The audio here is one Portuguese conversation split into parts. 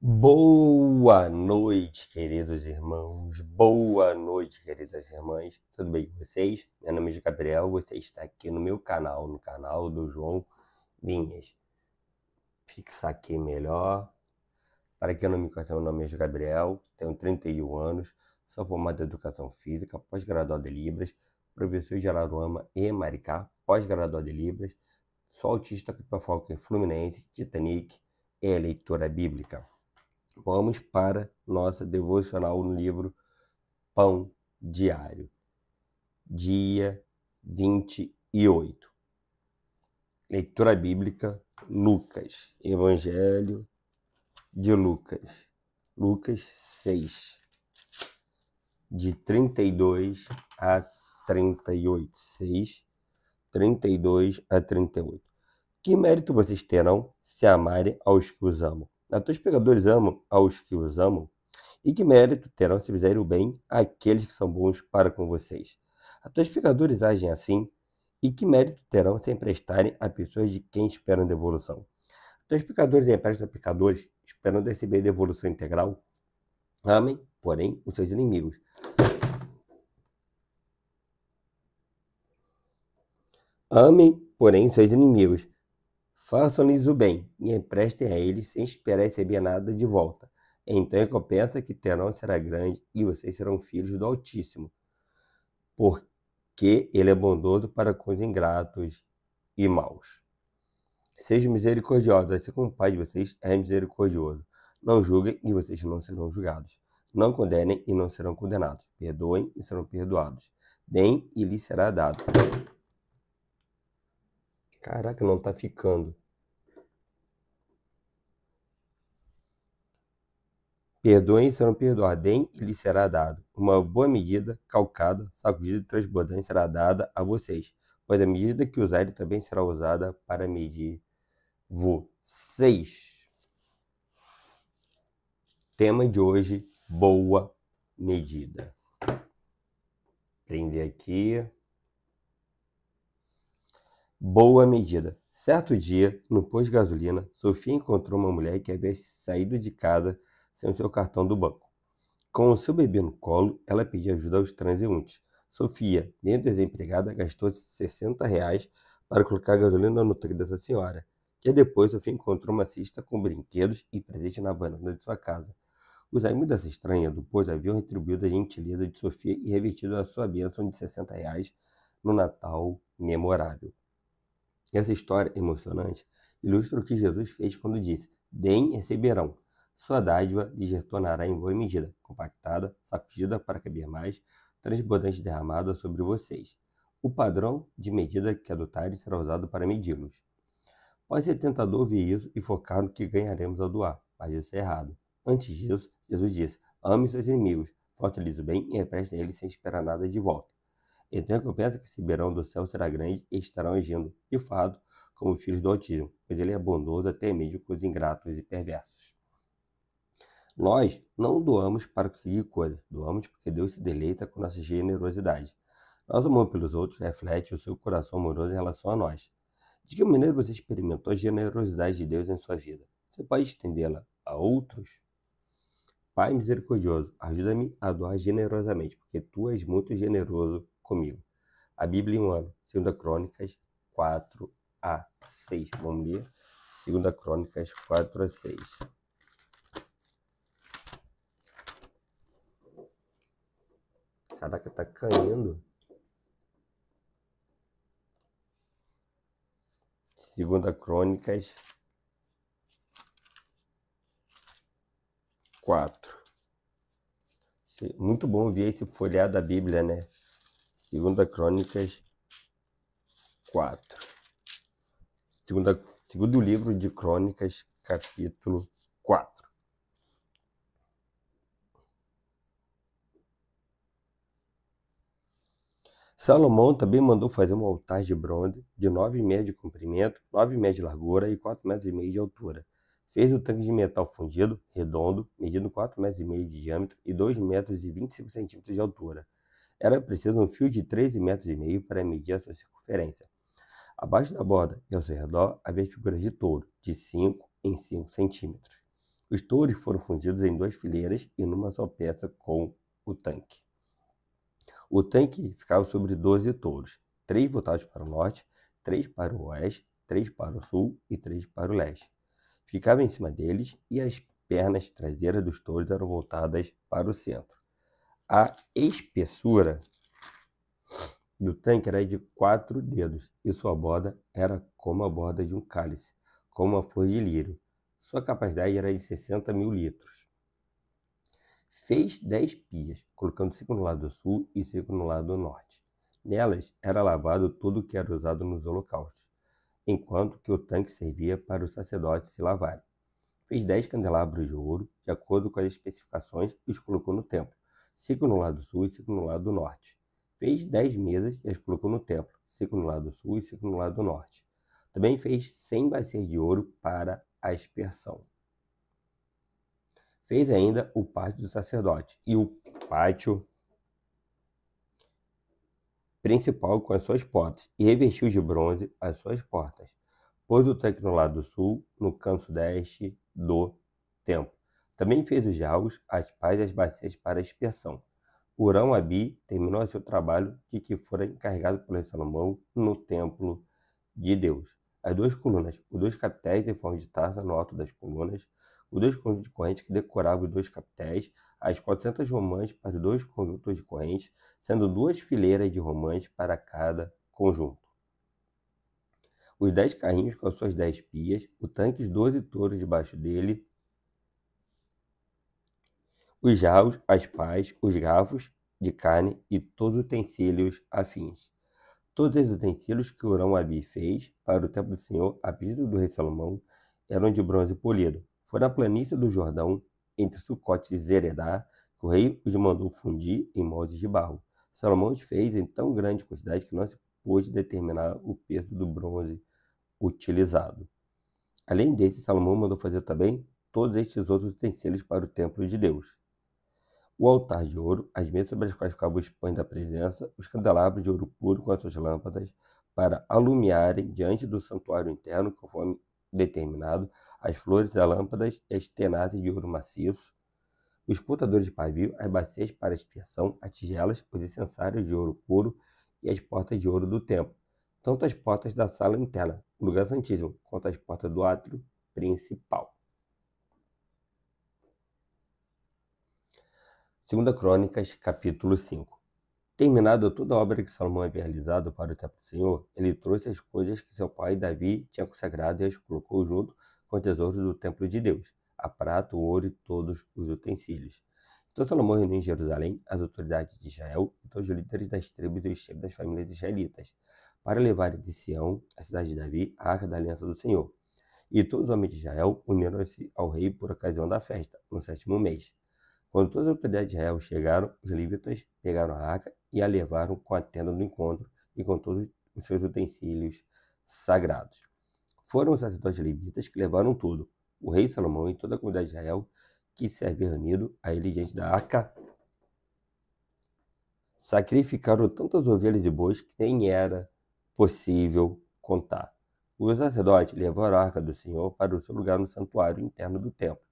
Boa noite, queridos irmãos. Boa noite, queridas irmãs. Tudo bem com vocês? Meu nome é Gabriel. Você está aqui no meu canal, no canal do João Vinhas. Fixar aqui melhor. Para quem não me conhece, meu nome é Gabriel. Tenho 31 anos. Sou formado em Educação Física, pós-graduado em Libras, professor de Araruama e Maricá, pós-graduado em Libras. Sou autista com hiperfoco em Fluminense, Titanic e leitura bíblica. Vamos para nossa devocional no livro Pão Diário, dia 28. Leitura bíblica, Lucas, Evangelho de Lucas, Lucas 6, de 32 a 38, 6, 32 a 38. Que mérito vocês terão se amarem aos que os amam? Até os pecadores amam aos que os amam. E que mérito terão se fizerem o bem àqueles que são bons para com vocês? Até os pecadores agem assim. E que mérito terão se emprestarem a pessoas de quem esperam devolução? Até os pecadores emprestam a pecadores, esperando receber devolução integral. Amem, porém, os seus inimigos. Amem, porém, seus inimigos. Façam-lhes o bem e emprestem a eles sem esperar receber nada de volta. Então a recompensa que terão será grande e vocês serão filhos do Altíssimo, porque ele é bondoso para com os ingratos e maus. Sejam misericordiosos, assim como o Pai de vocês é misericordioso. Não julguem e vocês não serão julgados. Não condenem e não serão condenados. Perdoem e serão perdoados. Deem e lhes será dado. Caraca, não tá ficando. Perdoem e serão perdoados. Deem e lhes será dado. Uma boa medida, calcada, sacudida e transbordante será dada a vocês. Pois a medida que usarem também será usada para medir vocês. Tema de hoje, boa medida. Prender aqui. Boa medida. Certo dia, no posto de gasolina, Sofia encontrou uma mulher que havia saído de casa sem o seu cartão do banco. Com o seu bebê no colo, ela pediu ajuda aos transeuntes. Sofia, meio desempregada, gastou R$ 60 para colocar gasolina no tanque dessa senhora. E depois, Sofia encontrou uma cesta com brinquedos e presentes na varanda de sua casa. Os amigos dessa estranha do posto haviam retribuído a gentileza de Sofia e revertido a sua bênção de R$ 60 no Natal memorável. Essa história emocionante ilustra o que Jesus fez quando disse: deem e receberão. Sua dádiva lhes retornará em boa medida, compactada, sacudida para caber mais, transbordante derramada sobre vocês. O padrão de medida que adotarem será usado para medi-los. Pode ser tentador ouvir isso e focar no que ganharemos ao doar, mas isso é errado. Antes disso, Jesus disse: ame seus inimigos, faça-lhes o bem e emprestem a eles sem esperar nada de volta. Então a recompensa que receberão do céu será grande e estarão agindo, de fato, como filhos do Altíssimo, pois ele é bondoso até mesmo com os ingratos e perversos. Nós não doamos para conseguir coisas, doamos porque Deus se deleita com nossa generosidade. Nosso amor pelos outros reflete o seu coração amoroso em relação a nós. De que maneira você experimentou a generosidade de Deus em sua vida? Você pode estendê-la a outros? Pai misericordioso, ajuda-me a doar generosamente, porque tu és muito generoso comigo. A Bíblia em um ano, 2 Crônicas 4 a 6. Vamos ler? 2 Crônicas 4 a 6. Caraca, tá caindo. 2 Crônicas 4. Muito bom ver esse folheado da Bíblia, né? 2 Crônicas 4. Segundo livro de Crônicas, capítulo 4. Salomão também mandou fazer um altar de bronze de 9 metros de comprimento, 9 metros de largura e 4,5 metros de altura. Fez o tanque de metal fundido, redondo, medindo 4,5 metros de diâmetro e 2,25 metros de altura. Era preciso um fio de 13,5 metros para medir a sua circunferência. Abaixo da borda e ao seu redor havia figuras de touro, de 5 em 5 centímetros. Os touros foram fundidos em 2 fileiras e numa só peça com o tanque. O tanque ficava sobre 12 touros, 3 voltados para o norte, 3 para o oeste, 3 para o sul e 3 para o leste. Ficava em cima deles e as pernas traseiras dos touros eram voltadas para o centro. A espessura do tanque era de 4 dedos e sua borda era como a borda de um cálice, como uma flor de lírio. Sua capacidade era de 60.000 litros. Fez 10 pias, colocando 5 no lado sul e 5 no lado norte. Nelas era lavado tudo o que era usado nos holocaustos, enquanto que o tanque servia para os sacerdotes se lavarem. Fez 10 candelabros de ouro, de acordo com as especificações, e os colocou no templo, 5 no lado sul e 5 no lado norte. Fez 10 mesas e as colocou no templo, 5 no lado sul e 5 no lado norte. Também fez 100 bacias de ouro para a aspersão. Fez ainda o pátio do sacerdote e o pátio principal com as suas portas, e revestiu de bronze as suas portas. Pôs o tanque no lado sul, no canto sudeste do templo. Também fez os jarros, as pás e as bacias para a expiação. Hurão-Abi terminou seu trabalho de que fora encarregado por Salomão no templo de Deus. As 2 colunas, os 2 capitéis em forma de taça no alto das colunas, os 2 conjuntos de correntes que decoravam os 2 capitéis, as 400 romãs para os 2 conjuntos de correntes, sendo 2 fileiras de romãs para cada conjunto. Os 10 carrinhos com as suas 10 pias, o tanque e os 12 touros debaixo dele, os jarros, as pás, os garfos de carne e todos os utensílios afins. Todos os utensílios que Hurão-Abi fez para o templo do Senhor, a pedido do rei Salomão, eram de bronze polido. Foi na planície do Jordão, entre Sucote e Zeredá, que o rei os mandou fundir em moldes de barro. Salomão os fez em tão grande quantidade que não se pôde determinar o peso do bronze utilizado. Além desse, Salomão mandou fazer também todos estes outros utensílios para o templo de Deus: o altar de ouro, as mesas sobre as quais ficavam os pães da presença, os candelabros de ouro puro com as suas lâmpadas, para alumiarem diante do santuário interno, conforme determinado, as flores das lâmpadas e as tenazes de ouro maciço, os portadores de pavio, as bacias para expiação, as tigelas, os incensários de ouro puro e as portas de ouro do templo, tanto as portas da sala interna, o lugar santíssimo, quanto as portas do átrio principal. 2 Crônicas, capítulo 5. Terminada toda a obra que Salomão havia realizado para o templo do Senhor, ele trouxe as coisas que seu pai Davi tinha consagrado e as colocou junto com os tesouros do templo de Deus, a prata, o ouro e todos os utensílios. Então Salomão reuniu em Jerusalém as autoridades de Israel e todos os líderes das tribos e os chefes das famílias israelitas, para levarem de Sião, a cidade de Davi, a arca da aliança do Senhor. E todos os homens de Israel uniram-se ao rei por ocasião da festa, no 7º mês. Quando todas as autoridades de Israel chegaram, os levitas pegaram a arca e a levaram com a tenda do encontro e com todos os seus utensílios sagrados. Foram os sacerdotes levitas que levaram tudo, o rei Salomão e toda a comunidade de Israel, que se havia reunido a ele diante da arca, sacrificaram tantas ovelhas e bois que nem era possível contar. Os sacerdotes levaram a arca do Senhor para o seu lugar no santuário interno do templo,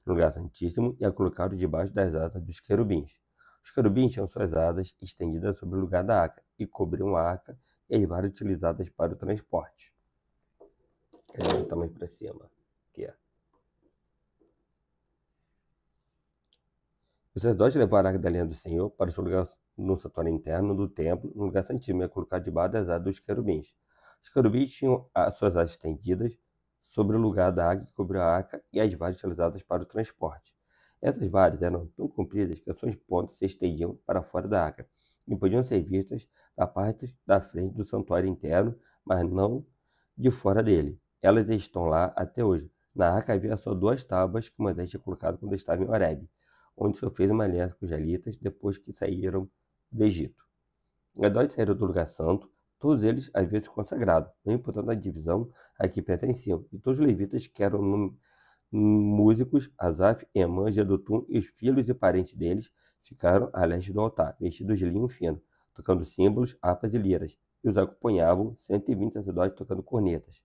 no lugar santíssimo, e a colocaram debaixo das asas dos querubins. Os querubins tinham suas asas estendidas sobre o lugar da arca e cobriam a arca e as varas utilizadas para o transporte. O tamanho para cima, que é. Os sacerdotes levaram a arca da aliança do Senhor para o seu lugar no santuário interno do templo, no lugar santíssimo, e a colocaram debaixo das asas dos querubins. Os querubins tinham as suas asas estendidas sobre o lugar da arca que cobriu a arca e as varas utilizadas para o transporte. Essas varas eram tão compridas que as suas pontas se estendiam para fora da arca e podiam ser vistas da parte da frente do santuário interno, mas não de fora dele. Elas estão lá até hoje. Na arca havia só 2 tábuas que Moisés tinha colocado quando estava em Horebe, onde o Senhor fez uma aliança com os israelitas depois que saíram do Egito. Os sacerdotes saíram do lugar santo. Todos eles haviam se consagrado, não importando a divisão a que pertenciam, e todos os levitas que eram músicos, Asaf, Emã, Jedutum e os filhos e parentes deles ficaram a leste do altar, vestidos de linho fino, tocando símbolos, harpas e liras, e os acompanhavam 120 sacerdotes tocando cornetas.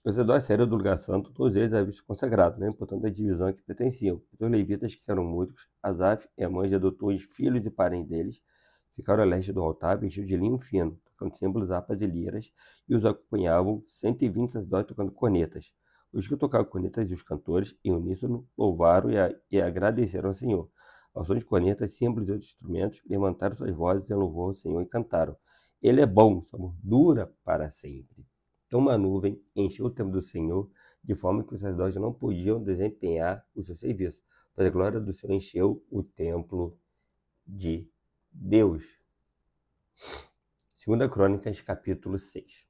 Os sacerdotes saíram do lugar santo, todos eles haviam se consagrado, né? Portanto, a divisão a que pertenciam. Os levitas, que eram muitos, Asaf e a mãe de adotou os filhos e parentes deles, ficaram a leste do altar, vestidos de linho fino, tocando símbolos, harpas e liras, e os acompanhavam 120 sacerdotes tocando cornetas. Os que tocavam cornetas e os cantores, em uníssono, louvaram e agradeceram ao Senhor. Ao som de cornetas, símbolos e outros instrumentos, levantaram suas vozes em louvor ao Senhor e cantaram. Ele é bom, sua amor dura para sempre. Então uma nuvem encheu o templo do Senhor, de forma que os sacerdotes não podiam desempenhar o seu serviço, pois a glória do Senhor encheu o templo de Deus. 2 Crônicas, capítulo 6.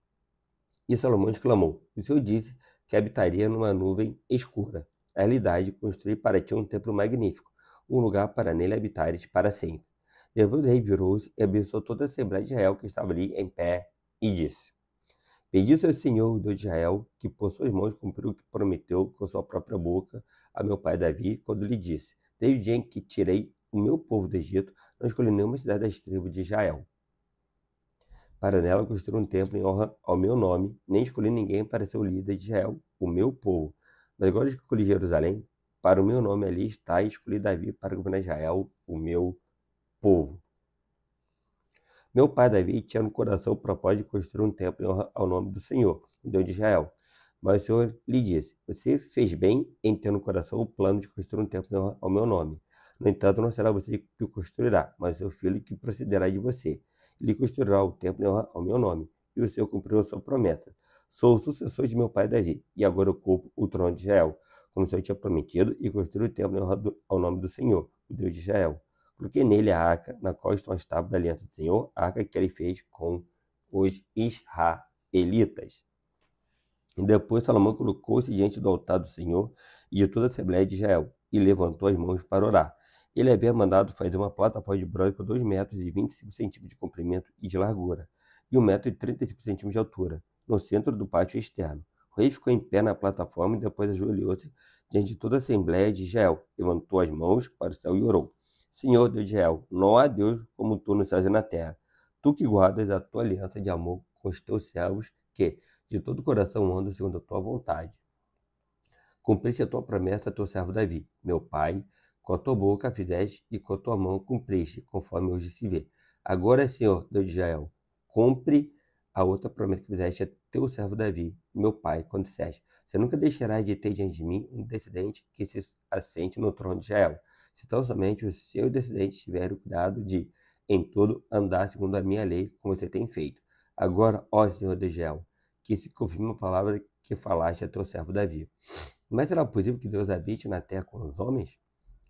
E Salomão exclamou: o Senhor disse que habitaria numa nuvem escura. Na realidade, construí para ti um templo magnífico, um lugar para nele habitares para sempre. Depois o rei virou-se e abençoou toda a Assembleia de Israel que estava ali em pé e disse: pedi ao Senhor, o Deus de Israel, que por suas mãos cumpriu o que prometeu com sua própria boca a meu pai Davi, quando lhe disse: desde o dia em que tirei o meu povo do Egito, não escolhi nenhuma cidade das tribos de Israel para nela construir um templo em honra ao meu nome, nem escolhi ninguém para ser o líder de Israel, o meu povo. Mas agora escolhi Jerusalém, para o meu nome ali está, e escolhi Davi para governar Israel, o meu povo. Meu pai Davi tinha no coração o propósito de construir um templo em honra ao nome do Senhor, o Deus de Israel. Mas o Senhor lhe disse: você fez bem em ter no coração o plano de construir um templo em honra ao meu nome. No entanto, não será você que o construirá, mas seu filho que procederá de você. Ele construirá o templo em honra ao meu nome, e o Senhor cumpriu a sua promessa. Sou o sucessor de meu pai Davi, e agora ocupo o trono de Israel, como o Senhor tinha prometido, e construí o templo em honra ao nome do Senhor, o Deus de Israel. Coloquei nele a arca, na qual estão as tábuas da aliança do Senhor, a arca que ele fez com os israelitas. E depois Salomão colocou-se diante do altar do Senhor e de toda a Assembleia de Israel, e levantou as mãos para orar. Ele havia mandado fazer uma plataforma de bronze com 2 metros e 25 centímetros de comprimento e de largura, e 1 metro e 35 centímetros de altura, no centro do pátio externo. O rei ficou em pé na plataforma e depois ajoelhou-se diante de toda a Assembleia de Israel, levantou as mãos para o céu e orou. Senhor, Deus de Israel, não há Deus como tu nos céus e na terra. Tu que guardas a tua aliança de amor com os teus servos, que de todo o coração andam segundo a tua vontade. Cumpriste a tua promessa a teu servo Davi, meu pai, com a tua boca fizeste e com a tua mão cumpriste, conforme hoje se vê. Agora, Senhor, Deus de Israel, cumpre a outra promessa que fizeste a teu servo Davi, meu pai, quando disseste: você nunca deixarás de ter diante de mim um descendente que se assente no trono de Israel, se tão somente os seus descendentes tiverem o cuidado de, em tudo, andar segundo a minha lei, como você tem feito. Agora, ó Senhor de Israel, que se confirme a palavra que falaste a teu servo Davi. Mas será possível que Deus habite na terra com os homens?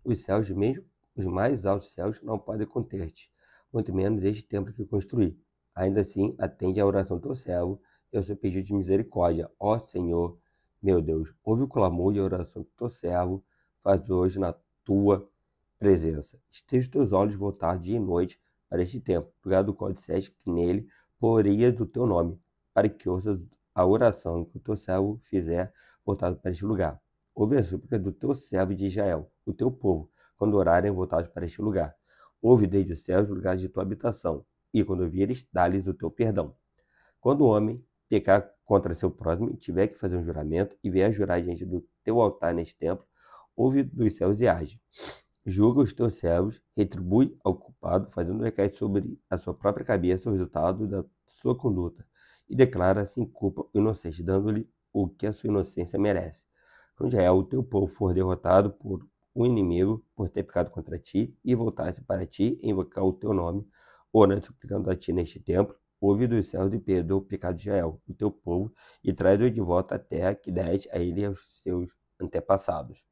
Os céus, mesmo os mais altos céus, não podem conter-te, muito menos este templo que construí. Ainda assim, atende à oração do teu servo e ao seu pedido de misericórdia. Ó Senhor, meu Deus, ouve o clamor e a oração do teu servo, faz hoje na tua presença. Esteja os teus olhos voltados dia e noite para este templo, lugar do qual disseste que nele poreias o teu nome, para que ouças a oração que o teu servo fizer voltado para este lugar. Ouve a súplica do teu servo de Israel, o teu povo, quando orarem voltados para este lugar. Ouve desde os céus os lugares de tua habitação, e quando vires, dá-lhes o teu perdão. Quando o homem pecar contra seu próximo e tiver que fazer um juramento, e vier jurar diante do teu altar neste templo, ouve dos céus e age. Julga os teus servos, retribui ao culpado, fazendo recair sobre a sua própria cabeça o resultado da sua conduta, e declara sem culpa o inocente, dando-lhe o que a sua inocência merece. Quando Israel, o teu povo, for derrotado por um inimigo, por ter pecado contra ti, e voltar-se para ti, e invocar o teu nome, orando e suplicando a ti neste templo, ouve dos céus e perdoa o pecado de Israel, o teu povo, e traz-o de volta à terra que deste a ele e aos seus antepassados.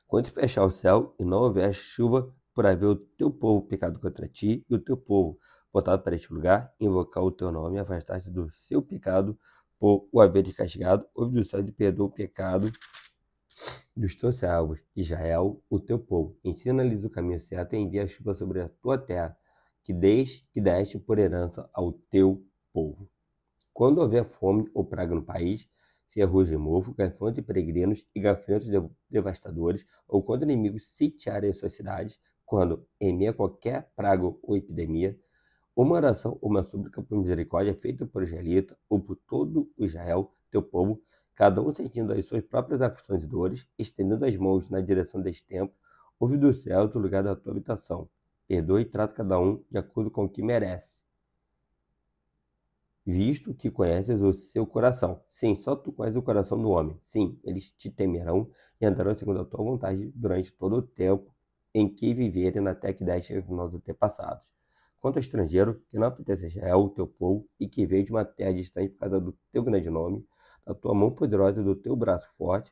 Quando fechar o céu e não houver chuva, por haver o teu povo pecado contra ti, e o teu povo voltado para este lugar, invocar o teu nome e afastar-se do seu pecado, por o haver castigado, ouve do céu e perdoa o pecado dos teus servos, Israel, o teu povo. Ensina-lhes o caminho certo e envia a chuva sobre a tua terra, que deste por herança ao teu povo. Quando houver fome ou praga no país, ferrugem e mofo, gafanhotos e peregrinos e gafanhotos devastadores, ou quando inimigos sitiarem as suas cidades, quando, em meio a qualquer praga ou epidemia, uma oração ou uma súplica por misericórdia feita por israelita ou por todo o Israel, teu povo, cada um sentindo as suas próprias aflições e dores, estendendo as mãos na direção deste templo, ouve do céu do lugar da tua habitação. Perdoa e trata cada um de acordo com o que merece, visto que conheces o seu coração. Sim, só tu conheces o coração do homem. Sim, eles te temerão e andarão segundo a tua vontade durante todo o tempo em que viverem na terra que deste aos nossos antepassados. Quanto ao estrangeiro, que não pertence a Israel, o teu povo, e que veio de uma terra distante por causa do teu grande nome, da tua mão poderosa e do teu braço forte,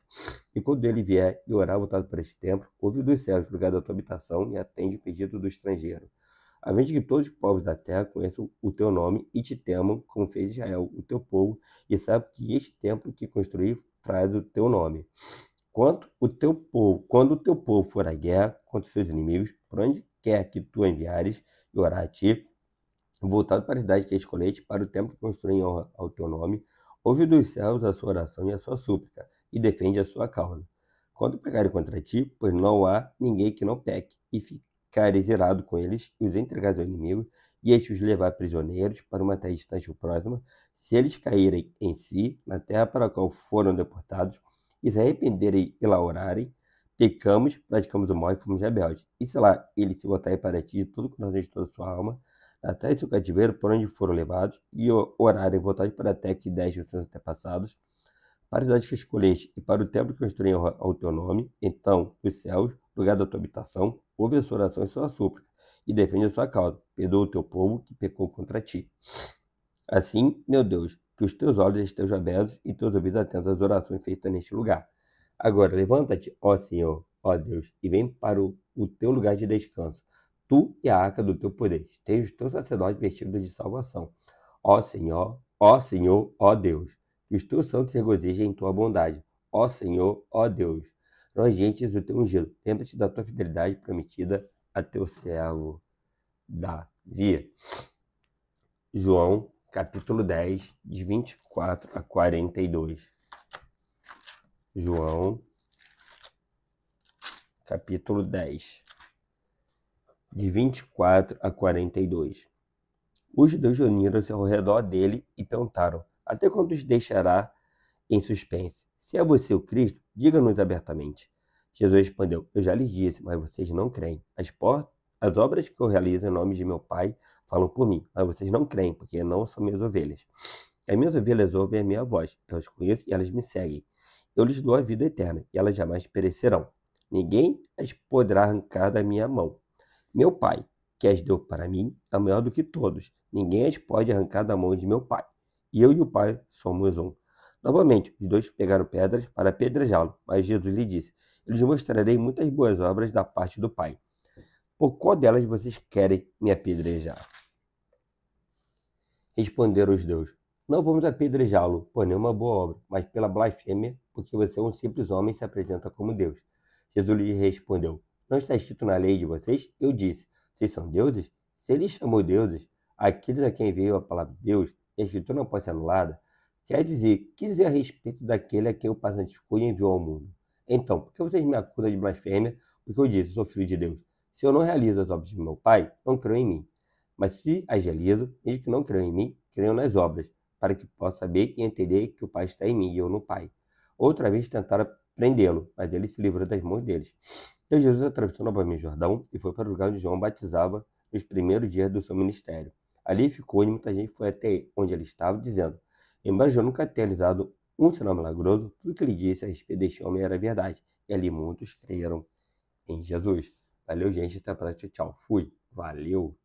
e quando ele vier e orar voltado para este templo, ouve dos céus o lugar da tua habitação e atende o pedido do estrangeiro. A fim de que todos os povos da terra conheçam o teu nome e te temam, como fez Israel, o teu povo, e saibam que este templo que construí traz o teu nome. Quando o teu povo for à guerra contra os seus inimigos, por onde quer que tu enviares e orar a ti, voltado para a cidade que escolheste, para o templo que construí em honra ao teu nome, ouve dos céus a sua oração e a sua súplica, e defende a sua causa. Quando pecarem contra ti, pois não há ninguém que não peque, e ficares irado com eles, e os entregares ao inimigo, e este os levar prisioneiros para uma terra distante ou próxima, se eles caírem em si, na terra para a qual foram deportados, e se arrependerem e lá orarem, pecamos, praticamos o mal e fomos rebeldes. E se lá eles se voltarem para ti de todo o coração e de toda a sua alma, na terra de seu cativeiro, por onde foram levados, e orarem voltados para a terra que deste aos seus antepassados, para a cidade que escolheste e para o templo que construí ao teu nome, então os céus, lugar da tua habitação, ouve a sua oração e sua súplica, e defende a sua causa, perdoa o teu povo que pecou contra ti. Assim, meu Deus, que os teus olhos estejam abertos e teus ouvidos atentos às orações feitas neste lugar. Agora, levanta-te, ó Senhor, ó Deus, e vem para o teu lugar de descanso, tu e a arca do teu poder. Esteja os teus sacerdotes vestidos de salvação. Ó Senhor, ó Deus, que os teus santos se regozijem em tua bondade. Ó Senhor, ó Deus, nós gentes do teu ungido, lembra-te da tua fidelidade prometida a teu servo Davi. João, capítulo 10, de 24 a 42. João, capítulo 10, de 24 a 42. Os judeus reuniram-se ao redor dele e perguntaram: até quando os deixará em suspense? Se é você o Cristo, diga-nos abertamente. Jesus respondeu: eu já lhes disse, mas vocês não creem. As obras que eu realizo em nome de meu Pai falam por mim, mas vocês não creem, porque não são minhas ovelhas. As minhas ovelhas ouvem a minha voz, eu as conheço e elas me seguem. Eu lhes dou a vida eterna, e elas jamais perecerão. Ninguém as poderá arrancar da minha mão. Meu Pai, que as deu para mim, é maior do que todos. Ninguém as pode arrancar da mão de meu Pai. E eu e o Pai somos um. Novamente, os dois pegaram pedras para apedrejá-lo, mas Jesus lhe disse: eu lhes mostrarei muitas boas obras da parte do Pai. Por qual delas vocês querem me apedrejar? Responderam os judeus: não vamos apedrejá-lo por nenhuma boa obra, mas pela blasfêmia, porque você é um simples homem e se apresenta como Deus. Jesus lhe respondeu: não está escrito na lei de vocês? Eu disse: vocês são deuses? Se ele chamou deuses aqueles a quem veio a palavra de Deus, e a escritura não pode ser anulada, que dizer a respeito daquele a quem o Pai santificou e enviou ao mundo? Então, por que vocês me acusam de blasfêmia? Porque eu disse: sou filho de Deus. Se eu não realizo as obras de meu Pai, não creio em mim. Mas se as realizo, mesmo que não creiam em mim, creiam nas obras, para que possa saber e entender que o Pai está em mim e eu no Pai. Outra vez tentaram prendê-lo, mas ele se livrou das mãos deles. Então Jesus atravessou novamente o Jordão e foi para o lugar onde João batizava nos primeiros dias do seu ministério. Ali ficou e muita gente foi até onde ele estava, dizendo: embora João nunca tenha realizado um sinal milagroso, tudo que ele disse a respeito deste homem era verdade. E ali muitos creram em Jesus. Valeu, gente. Até a próxima. Tchau. Fui. Valeu.